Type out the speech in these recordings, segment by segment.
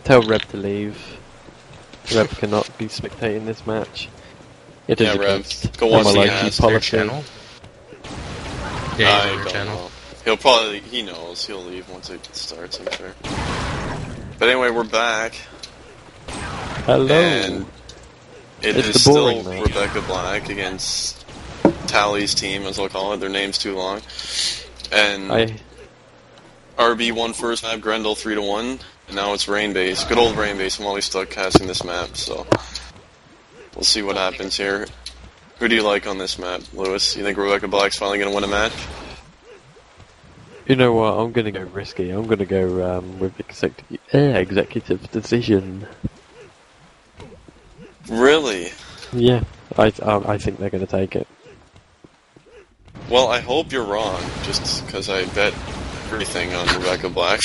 Tell Reb to leave. Reb cannot be spectating this match. It is against go watch the MLIG policy. channel. Yeah, I don't know. He'll probably, he knows, he'll leave once it starts, I'm sure. But anyway, we're back. Hello. And it It's is the boring still match. Rebecca Black against Tally's team, as I'll call it. Their name's too long. And RB won first map, Grendel 3-1, and now it's Rainbase. Good old Rainbase. I'm always stuck casting this map, so we'll see what happens here. Who do you like on this map, Lewis? You think Rebecca Black's finally going to win a match? You know what? I'm gonna go risky. I'm gonna go with executive decision. Really? Yeah, I think they're gonna take it. Well, I hope you're wrong, just because I bet everything on Rebecca Black.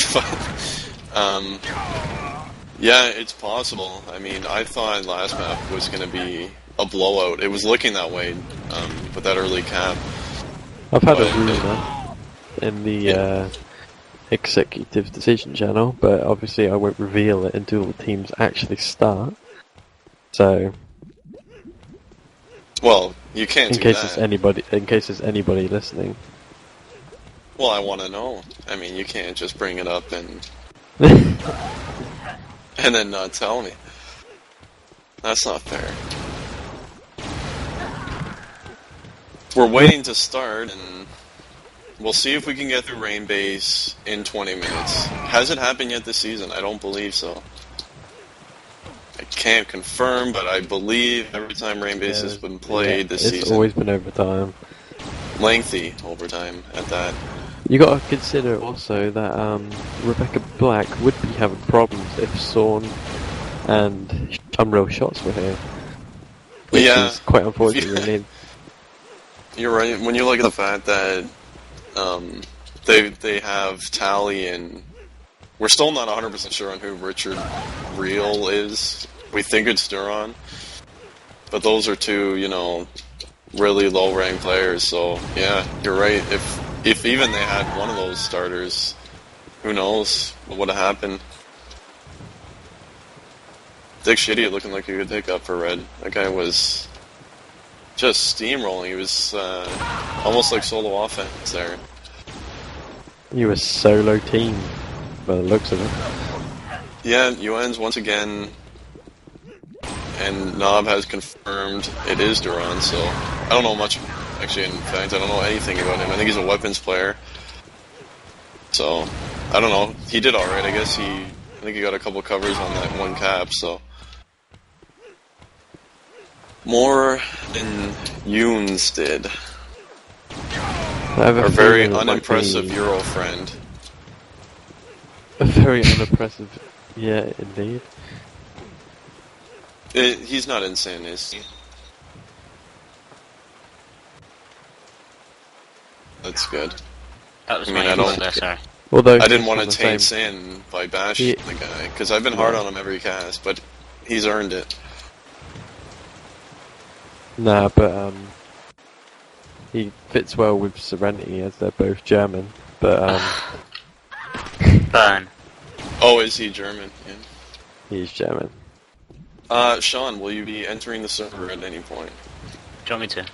Yeah, it's possible. I mean, I thought last map was going to be a blowout. It was looking that way with that early cap. I've had a rumor in the executive decision channel, but obviously I won't reveal it until the teams actually start. So, well, you can't in case there's anybody listening. Well, I want to know. I mean, you can't just bring it up and and then not tell me. That's not fair. We're waiting to start, and we'll see if we can get through Rainbase in 20 minutes. Has it happened yet this season? I don't believe so. I can't confirm, but I believe every time Rainbase has been played this season... It's always been overtime. Lengthy overtime at that. You gotta consider also that Rebecca Black would be having problems if Sawn and Unreal Shots were here. Which is quite unfortunate, really. You're right. When you look at the fact that they have Tally and we're still not 100% sure on who Richard Real is. We think it's Duron, but those are two, you know, really low-ranked players. So yeah, you're right. If even they had one of those starters, who knows what would have happened? Dick Shitty looking like he could take up for Red. That guy was just steamrolling. He was almost like solo offense there. You were solo team, by the looks of it. Yeah, UN's once again, and Knob has confirmed it is Duran, so I don't know much. Actually, in fact, I don't know anything about him. I think he's a weapons player. So, I don't know. He did alright, I guess. I think he got a couple covers on that one cap, so. More than Yoons did. Our very unimpressive Euro friend. A very unimpressive, yeah, indeed. He's not insane, is he? That's good. That was I mean, I don't. I didn't want to taint Sin by bashing the guy because I've been hard on him every cast, but he's earned it. Nah, but he fits well with Serenity as they're both German. But Burn. Oh, is he German? Yeah. He's German. Sean, will you be entering the server at any point? Do you want me to?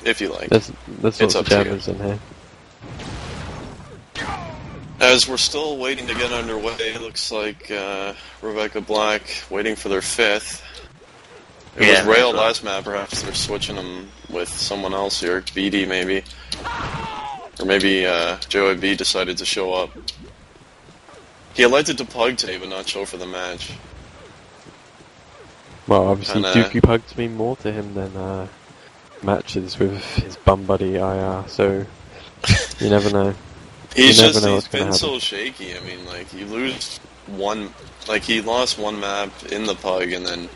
If you like. There's lots of Germans in here. As we're still waiting to get underway, it looks like Rebecca Black waiting for their fifth. It was Rail last map, perhaps they're switching them with someone else here, BD maybe. Or maybe JOB decided to show up. He elected to pug today but not show for the match. Well, obviously Dookie Pugs mean more to him than matches with his bum buddy IR, so you never know. He's been so shaky. I mean, like, you lose one, like, he lost one map in the pug, and then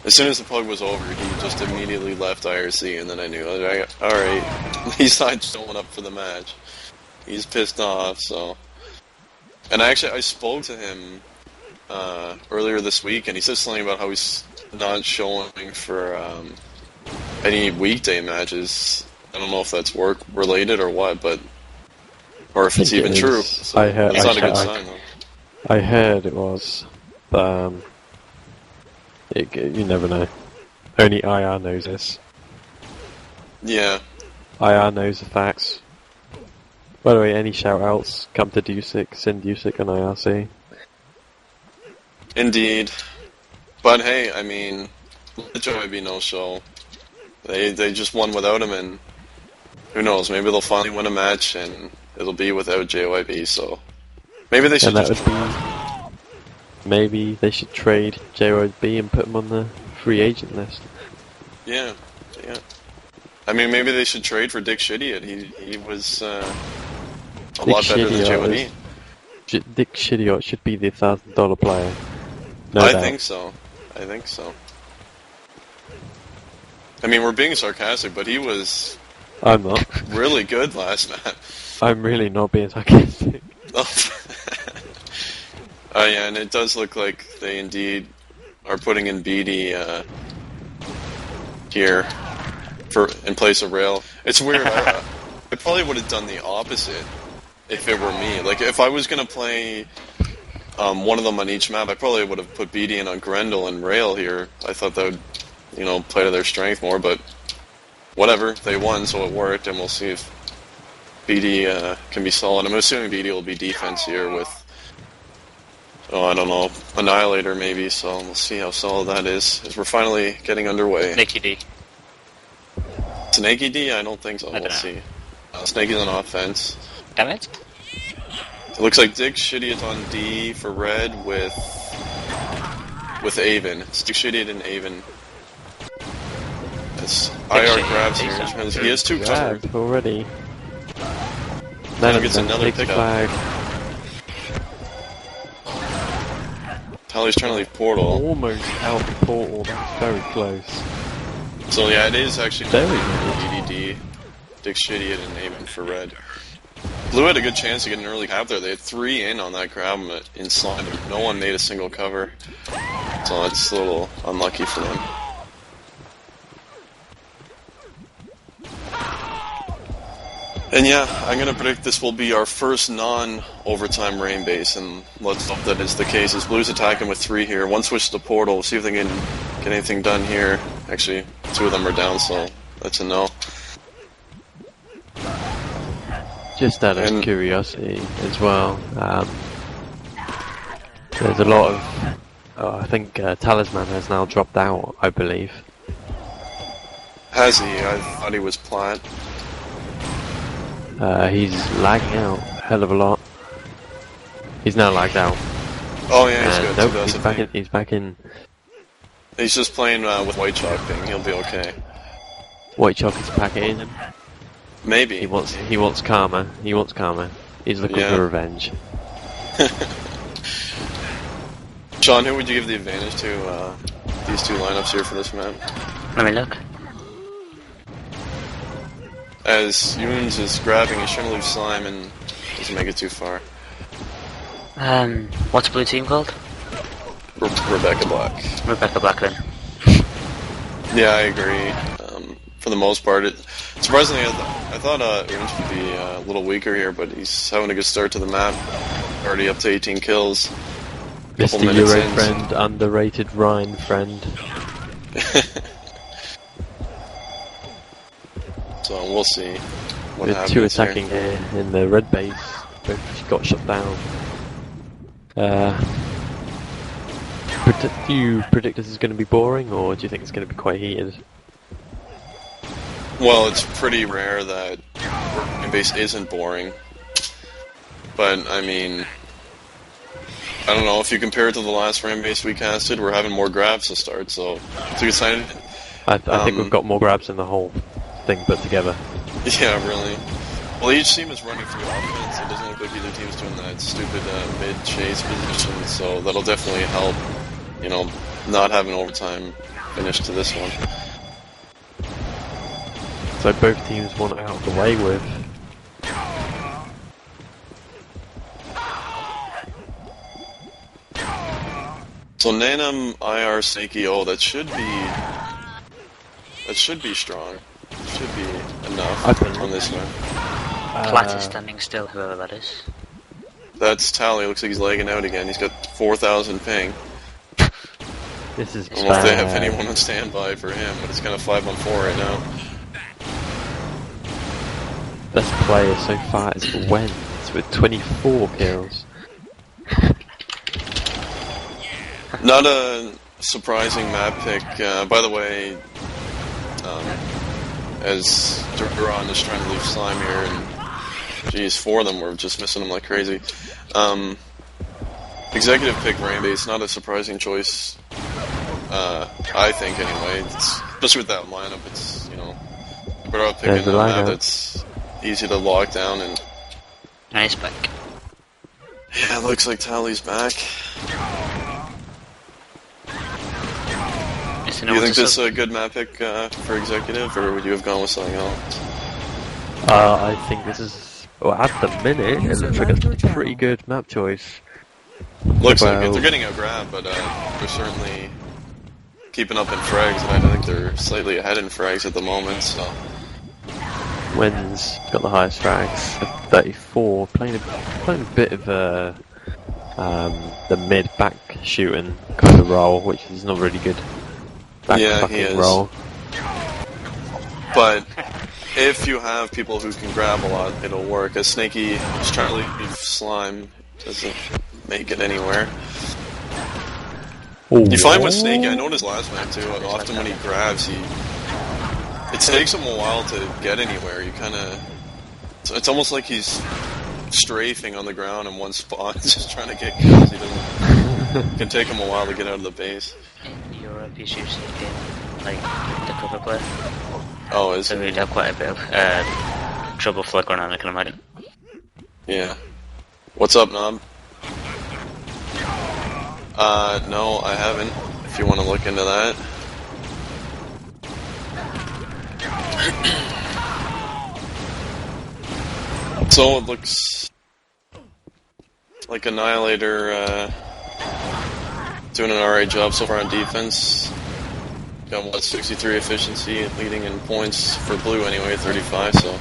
as soon as the pug was over, he just immediately left IRC, and then I knew, alright, he's not showing up for the match. He's pissed off, so. And I spoke to him earlier this week, and he said something about how he's not showing for any weekday matches. I don't know if that's work-related or what, but or if it's even true. So it's not a good sign, though. I heard it was, but you never know. Only IR knows this. Yeah. IR knows the facts. By the way, any shout-outs, come to Dusick, send Dusick on IRC. Indeed. But hey, I mean, the JYB no-show. They just won without him, and who knows, maybe they'll finally win a match, and it'll be without JYB, so... Maybe they should just... Maybe they should trade JYB and put him on the free agent list. Yeah, yeah. I mean, maybe they should trade for Dick Shittiot. He was a lot better than JYB. Dick Shittiot should be the $1,000 player. No I doubt. think so. I think so. I mean, we're being sarcastic, but he was... I'm not. Really good last map. I'm really not being sarcastic. Oh yeah, and it does look like they indeed are putting in BD here in place of Rail. It's weird. I probably would have done the opposite if it were me. Like, if I was going to play one of them on each map, I probably would have put BD in on Grendel and Rail here. I thought that would, you know, play to their strength more, but whatever. They won, so it worked, and we'll see if BD can be solid. I'm assuming BD will be defense here with, I don't know, Annihilator maybe, so we'll see how solid that is, as we're finally getting underway. Snakey D. Snakey D? I don't think so. We'll see. Snakey's on offense. Damn it. It looks like Dick Shittiot on D for red with Avon. It's Dick Shittiot and Avon. As IR grabs here. He has two covered. Already. Then gets another pickup. Tyler's trying to leave Portal. Almost out the Portal. That's very close. So yeah, it is actually very DDD. Dick Shittiot and Avon for red. Blue had a good chance to get an early cap there. They had 3 in on that grab inside, but no one made a single cover. So it's a little unlucky for them. And yeah, I'm going to predict this will be our first non-overtime Rainbase, and let's hope that is the case. As Blue's attacking with 3 here. One switch to Portal. We'll see if they can get anything done here. Actually, 2 of them are down, so that's a no. Just out of curiosity as well, there's a lot of... I think Talisman has now dropped out, I believe. Has he? I thought he was plat. He's lagging out a hell of a lot. He's now lagged out. Oh yeah, he's good. Nope, he's back in. He's just playing with White Chalk thing. He'll be okay. White Chalk is packing in. Maybe. He wants karma. He wants karma. He's looking for revenge. Sean, who would you give the advantage to these 2 lineups here for this map? Let me look. As Yoons is grabbing, he's trying to leave Slime and doesn't make it too far. What's the blue team called? Rebecca Black. Rebecca Black then. Yeah, I agree. For the most part, surprisingly, I thought Yoons would be a little weaker here, but he's having a good start to the map. Already up to 18 kills. Mr. Euro friend, underrated Rhine friend. So we'll see what With happens 2 attacking here in the red base. Both got shut down. Do you predict this is going to be boring, or do you think it's going to be quite heated? Well, it's pretty rare that Rainbase isn't boring. But, I mean, I don't know, if you compare it to the last Rainbase we casted, we're having more grabs to start, so it's a good sign. I think we've got more grabs in the whole thing put together. Yeah, really. Well, each team is running through offense. It doesn't look like either team's doing that stupid mid-chase position, so that'll definitely help, you know, not have an overtime finish to this one. So both teams want out of the way with. So Nanam, IR, Seiki, oh, that should be strong. Should be enough on this one. Plat is standing still, whoever that is. That's Tally. Looks like he's lagging out again. He's got 4,000 ping. This is I don't know if they have anyone on standby for him, but it's kind of 5-on-4 right now. Best player so far is Wens with 24 kills. Not a surprising map pick. By the way, as Duran is trying to leave slime here, and geez, 4 of them were just missing him like crazy. Executive pick Rainbase, not a surprising choice. I think anyway. Especially with that lineup, it's, you know, better off picking a map that's easy to lock down and. Nice pick. Yeah, it looks like Tally's back. Do you think this is a good map pick for Executive, or would you have gone with something else? I think this is, well, at the minute, it looks like a pretty good map choice. Looks like it. They're getting a grab, but they're certainly keeping up in frags, and I think they're slightly ahead in frags at the moment, so. Wens got the highest frags at 34, playing a bit of the mid-back shooting kind of role, which is not really good. Yeah, he is. Role. But if you have people who can grab a lot, it'll work. As Snaky is trying to leave slime, doesn't make it anywhere. Ooh. You find with Snaky, I noticed last map too, often when he grabs, it takes him a while to get anywhere. You kind of, it's almost like he's strafing on the ground in one spot, just trying to get kills. It can take him a while to get out of the base. In Europe, he's usually like the cover player. Oh, is so we'd have quite a bit of trouble flickering on, I can imagine. Yeah. What's up, Knob? No, I haven't. If you want to look into that. So it looks like Annihilator doing an alright job so far on defense. Got what, 63 efficiency, leading in points for blue anyway, 35. So I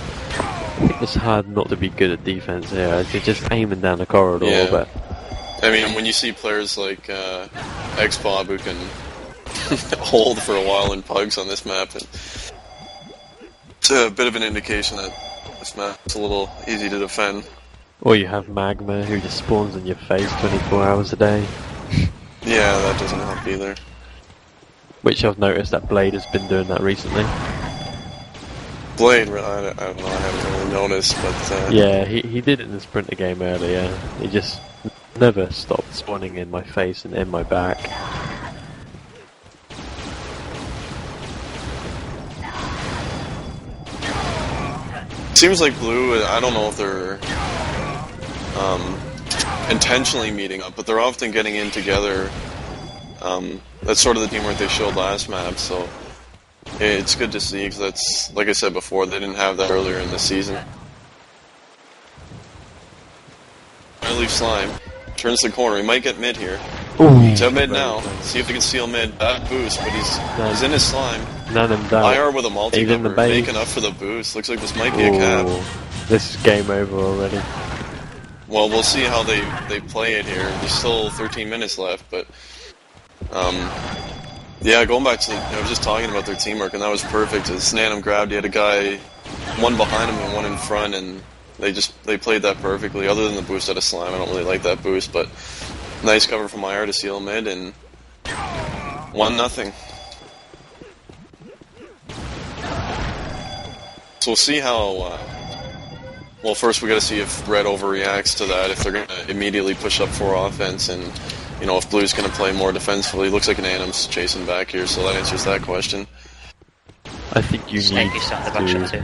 think it's hard not to be good at defense here. You're just aiming down the corridor, yeah. But I mean, when you see players like Xbob who can hold for a while in pugs on this map, it's a bit of an indication that this map's a little easy to defend. Or you have Magma who just spawns in your face 24 hours a day. Yeah, that doesn't help either. Which I've noticed that Blade has been doing that recently. Blade, I don't know, I haven't really noticed, but... Yeah, he did it in the Sprinter game earlier. He just never stopped spawning in my face and in my back. Seems like blue, I don't know if they're intentionally meeting up, but they're often getting in together. That's sort of the teamwork they showed last map, so it's good to see, because that's, like I said before, they didn't have that earlier in the season. I leave slime. Turns the corner. He might get mid here. Ooh, he's at mid now. See if he can steal mid. Bad boost, but he's in his slime. None of them IR with a multi-cover. Make enough for the boost. Looks like this might be a cap. This is game over already. Well, we'll see how they play it here. There's still 13 minutes left, but... yeah, going back to... I was just talking about their teamwork, and that was perfect. As Nanum grabbed, he had a guy, one behind him and one in front, and they played that perfectly. Other than the boost out of slime, I don't really like that boost, but nice cover from IR to seal mid, and 1-0. So we'll see how... well, first we got to see if Red overreacts to that, if they're going to immediately push up for offense, and you know, if Blue's going to play more defensively. Looks like an Anim's chasing back here, so that answers that question. I think you need to... Too.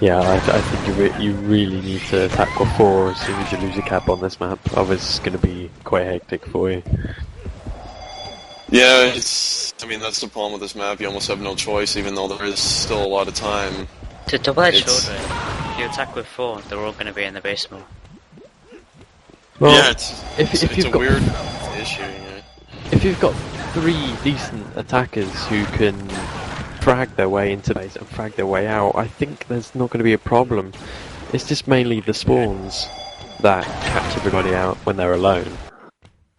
Yeah, I think you really need to attack with 4 as soon as you lose a cap on this map. Otherwise it's going to be quite hectic for you. Yeah, I mean, that's the problem with this map. You almost have no choice, even though there is still a lot of time. To double-edged sword, if you attack with 4, they're all going to be in the base more. Well, yeah, it's a weird issue, yeah. If you've got 3 decent attackers who can frag their way into base and frag their way out, I think there's not going to be a problem. It's just mainly the spawns. that catch everybody out when they're alone.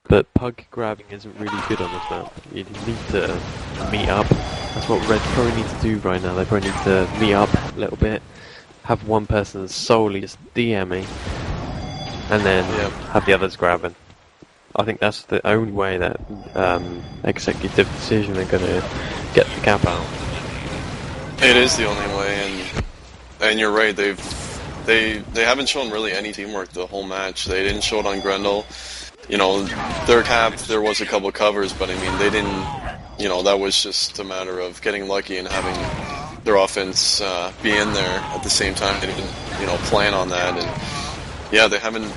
But pug grabbing isn't really good on this map. You need to meet up. That's what Red probably need to do right now. They probably need to meet up a little bit, have one person solely just DMing, and then have the others grabbing. I think that's the only way that Executive Decision are going to get the cap out. It is the only way, and you're right. They haven't shown really any teamwork the whole match. They didn't show it on Grendel. You know, their cap, there was a couple covers, but I mean, they didn't, you know, that was just a matter of getting lucky and having their offense be in there at the same time. They didn't, you know, plan on that. And yeah, they haven't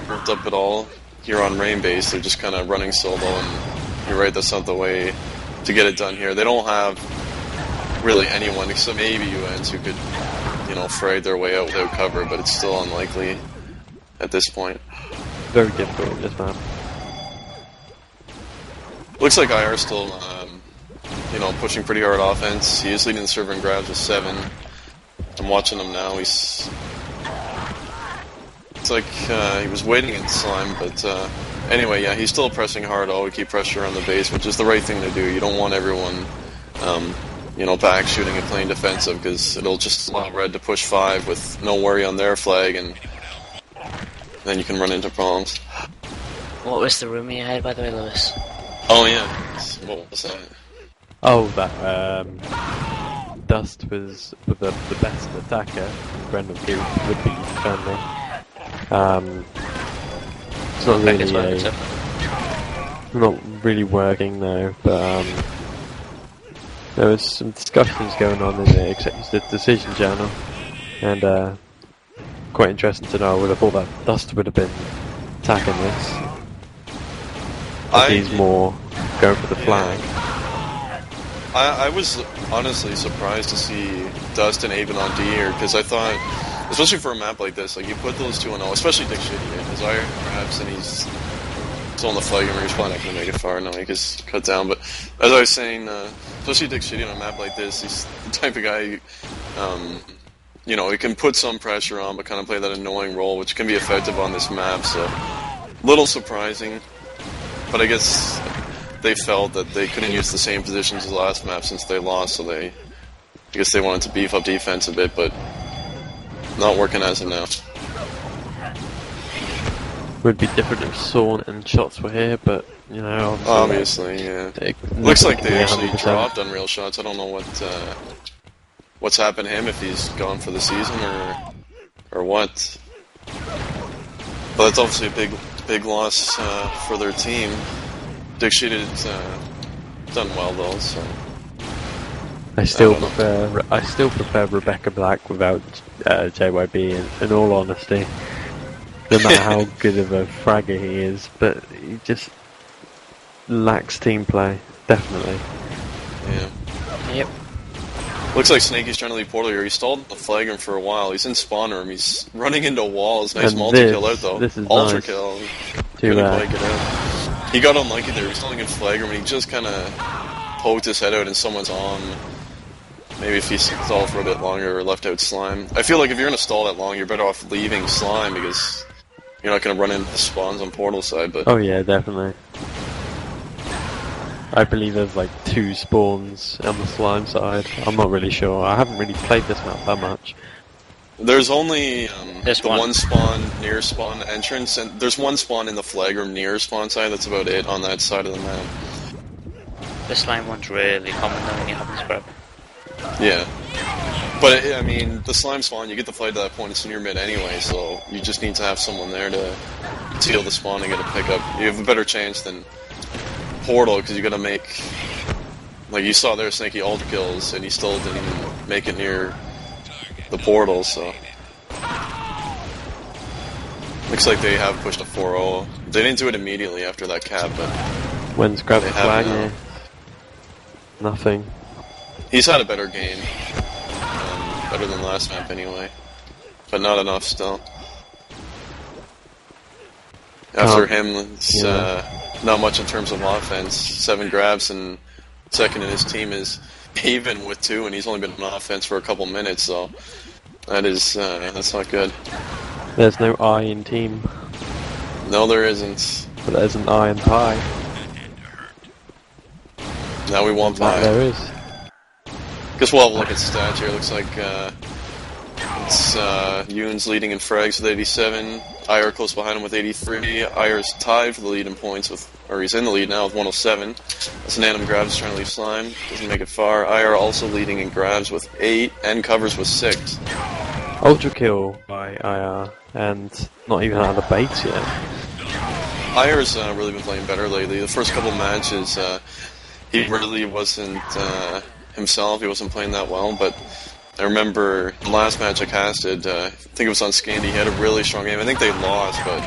grouped up at all here on Rainbase. They're just kind of running solo, and you're right, that's not the way to get it done here. They don't have really anyone except maybe UNs who could, you know, fray their way out without cover, but it's still unlikely at this point. Very difficult in this map. Looks like IR still, you know, pushing pretty hard offense. He is leading the server in grabs with 7. I'm watching him now. It's like he was waiting in slime, but anyway, yeah, he's still pressing hard. Always keep pressure on the base, which is the right thing to do. You don't want everyone, you know, back shooting and playing defensive, because it'll just allow Red to push 5 with no worry on their flag, and then you can run into problems. What was the rumor you had, by the way, Lewis? Oh yeah, what was that? Oh, that Dust was the best attacker, and Brendan Field would be defending. It's not really working though, but there was some discussions going on in the Executive Decision channel, and quite interesting to know. I would have thought that Dust would have been attacking this. He's more going for the flag. I was honestly surprised to see Dust and Aben on D here, because I thought, especially for a map like this, like you put those two on O, especially Dick Shitty, because I perhaps, and he's still on the flag, and he's probably not going to make it far now, he gets cut down. But as I was saying, especially Dick Shitty on a map like this, he's the type of guy, you know, he can put some pressure on, but kind of play that annoying role, which can be effective on this map. So, little surprising, but I guess they felt that they couldn't use the same positions as the last map since they lost, so I guess they wanted to beef up defense a bit, but not working as of now. Would be different if Sawn and Shots were here, but, you know, obviously yeah. Looks like they actually 100%. Dropped Unreal Shots. I don't know what's happened to him, if he's gone for the season or what. But that's obviously a big loss for their team. Dick Sheeted's done well though, so I still prefer Rebecca Black without JYB, in all honesty. No matter how good of a fragger he is, but he just lacks team play, definitely. Yeah. Yep. Looks like Snaky's trying to leave Portal here. He stalled the flagon for a while. He's in spawn room. He's running into walls. Nice multi-kill out though. This is Ultra nice. Kill. He got unlucky there. He was stalling in flag room, and he just kind of poked his head out in someone's on. Maybe if he stalled for a bit longer or left out slime. I feel like if you're going to stall that long, you're better off leaving slime, because you're not going to run into the spawns on Portal side. But oh yeah, definitely. I believe there's like 2 spawns on the slime side. I'm not really sure. I haven't really played this map that much. There's only the one. one spawn near spawn entrance, and there's one spawn in the flag room near spawn side. That's about it on that side of the map. The slime one's really common though when you have this grab. Yeah. But, I mean, the slime spawn, you get the flag to that point, it's near mid anyway, so you just need to have someone there to seal the spawn and get a pickup. You have a better chance than Portal, because you got to make, like you saw there, Snaky ultra kills, and he still didn't even make it near the Portal, so. Looks like they have pushed a 4-0. They didn't do it immediately after that cap, but When's grabbed the flag here? Nothing. He's had a better game. Better than last map anyway. But not enough still. After him, it's not much in terms of offense. 7 grabs, and second in his team is even with 2, and he's only been on offense for a couple minutes, so that is that's not good. There's no I in team. No, there isn't. But there's an I in pie. Now we want pie. There is. Guess we'll have a look at stats here. Looks like it's Yoon's leading in frags with 87. IR close behind him with 83. IR's tied for the lead in points with, or he's in the lead now with 107. That's an Anim grabs trying to leave slime. Doesn't make it far. IR also leading in grabs with 8 and covers with 6. Ultra kill by IR and not even out of the baits yet. IR's really been playing better lately. The first couple matches, he really wasn't himself. He wasn't playing that well, but I remember the last match I casted, I think it was on Scandi, he had a really strong game. I think they lost, but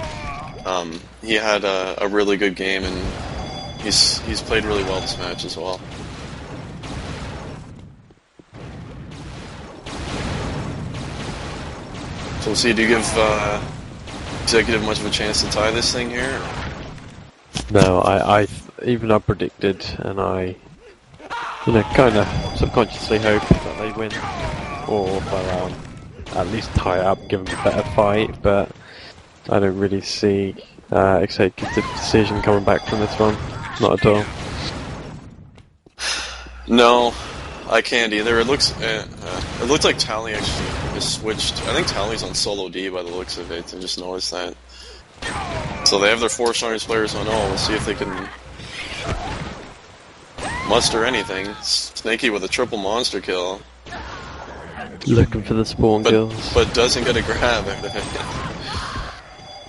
he had a really good game, and he's played really well this match as well. So we'll see, do you give Executive much of a chance to tie this thing here? No, I predicted, and I, kind of subconsciously hope that they win, or well, at least tie up, give them a better fight. But I don't really see executive decision coming back from this one, not at all. No, I can't either. It looks like Tally actually has switched. I think Tally's on solo D by the looks of it. I just noticed that. So they have their 4 strongest players on O. We'll see if they can muster anything. Snaky with a triple monster kill. Looking for the spawn kills. But doesn't get a grab.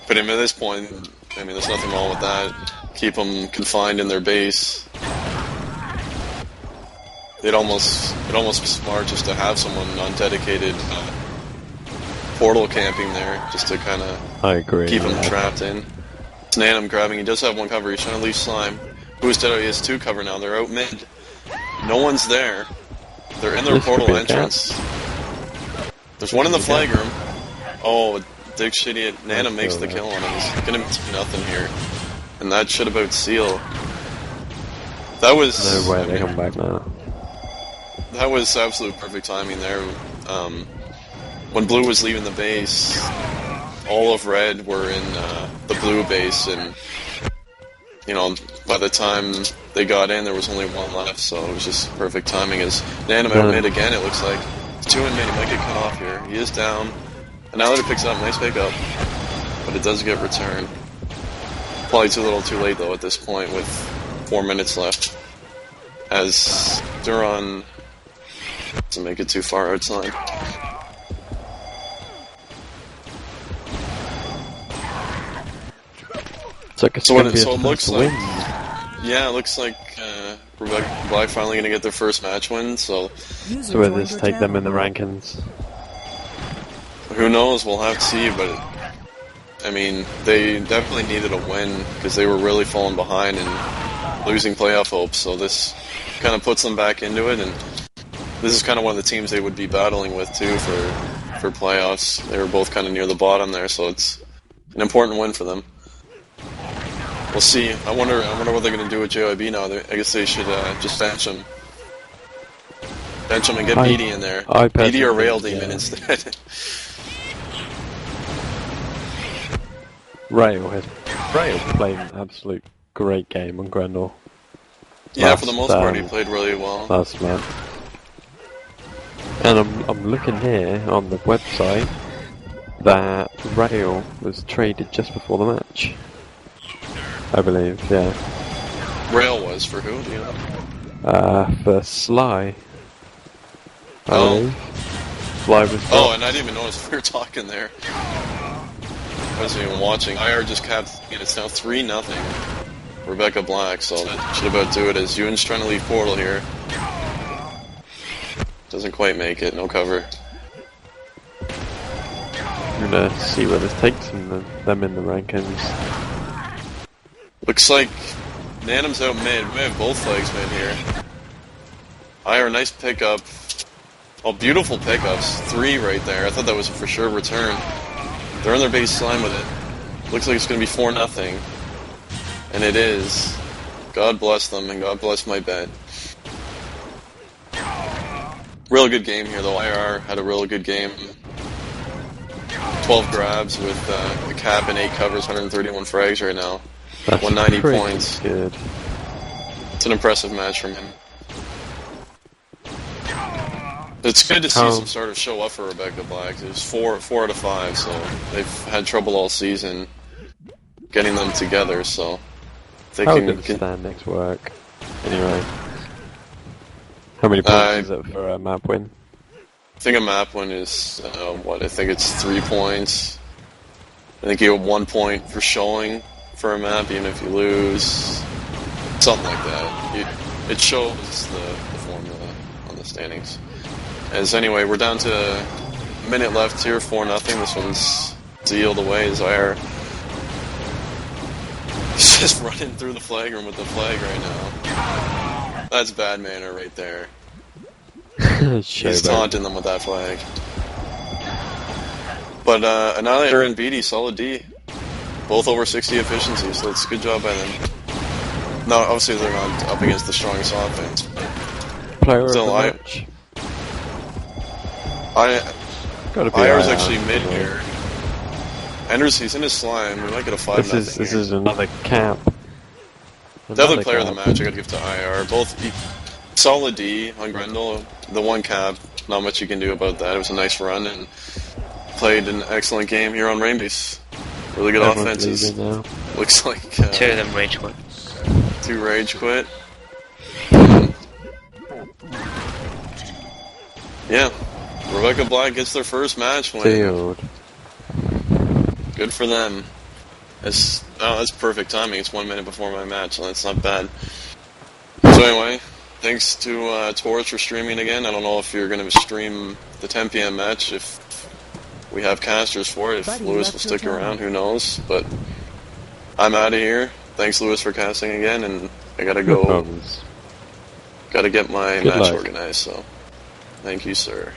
But at this point, I mean, there's nothing wrong with that. Keep them confined in their base. It'd almost be smart just to have someone on dedicated portal camping there, just to kind of keep them trapped in. It's Nanum grabbing. He does have 1 cover. He's trying to leave slime. Who's dead? He has 2 cover now. They're out mid. No one's there. They're in their portal entrance. There's one in the flag room. Oh, Dick Shitty. Nanum makes the kill on him. He's gonna be nothing here, and that should about seal. That was no way they come back now. That was absolute perfect timing there. When Blue was leaving the base, all of Red were in the Blue base, and by the time they got in, there was only 1 left, so it was just perfect timing. As Nanum out mid again, it looks like. It's 2 in mid, he might get cut off here. He is down, and now that it picks up, nice pickup, but it does get returned. Probably too little too late, though, at this point, with 4 minutes left. As Duran doesn't make it too far outside. So it looks like, yeah, it looks like Rebecca Black finally gonna get their first match win. So will this take them in the rankings? Who knows? We'll have to see. But I mean, they definitely needed a win because they were really falling behind and losing playoff hopes. So this kind of puts them back into it, and this is kind of one of the teams they would be battling with too for playoffs. They were both kind of near the bottom there, so it's an important win for them. We'll see. I wonder what they're going to do with JYB now. I guess they should just bench him. Bench him and get BD in there. BD or Rail Demon instead. Rail played an absolute great game on Grendel. Yeah, for the most part, he played really well. Last match. And I'm looking here on the website that Rail was traded just before the match. I believe, yeah. Rail was for who? Do you know? For Sly. Oh. Sly was. Oh, and I didn't even notice we were talking there. I wasn't even watching. IR just capped. It's now 3-0. Rebecca Black, so that should about do it. As Ewan's trying to leave portal here. Doesn't quite make it. No cover. I'm gonna see where this takes them in the rankings. Looks like Nanum's out mid. We have both flags mid here. IR, nice pickup. Oh, beautiful pickups. 3 right there. I thought that was for sure return. They're in their base slime with it. Looks like it's going to be 4-0. And it is. God bless them, and God bless my bet. Real good game here, though. IR had a real good game. 12 grabs with a cap and 8 covers, 131 frags right now. That's 190 pretty points. good. It's an impressive match from him. It's good to see some sort of show up for Rebecca Black. There's 4 out of 5, so they've had trouble all season getting them together, so they How can... good does standings work? Anyway. How many points is it for a map win? I think a map win is, I think it's 3 points. I think you get 1 point for showing for a map, even if you lose. Something like that. It shows the formula on the standings. As anyway, we're down to a minute left here, 4-0. This one's sealed away. Zaire is just running through the flag room with the flag right now. That's bad manner right there. He's taunting them with that flag. But Annihilator and BD, solid D. Both over 60 efficiency, so it's a good job by them. No, obviously they're not up against the strongest offense. Player of the match. IR's actually mid here. Enders, he's in his slime. We might get a 5-0. This is another cap. Definitely player of the match. I gotta give to IR. Both solid D on Grendel. The 1 cap. Not much you can do about that. It was a nice run and played an excellent game here on Rainbase. Really good offenses. Looks like 2 of them rage quit. 2 rage quit. Yeah. Rebecca Black gets their first match win. Sealed. Good for them. That's perfect timing. It's 1 minute before my match, so that's not bad. So anyway, thanks to Torch for streaming again. I don't know if you're going to stream the 10 p.m. match, if we have casters for it. If Lewis will stick around, who knows. But I'm out of here. Thanks, Lewis, for casting again, and I gotta go. No problems. Gotta get my Good match luck. organized, so thank you, sir.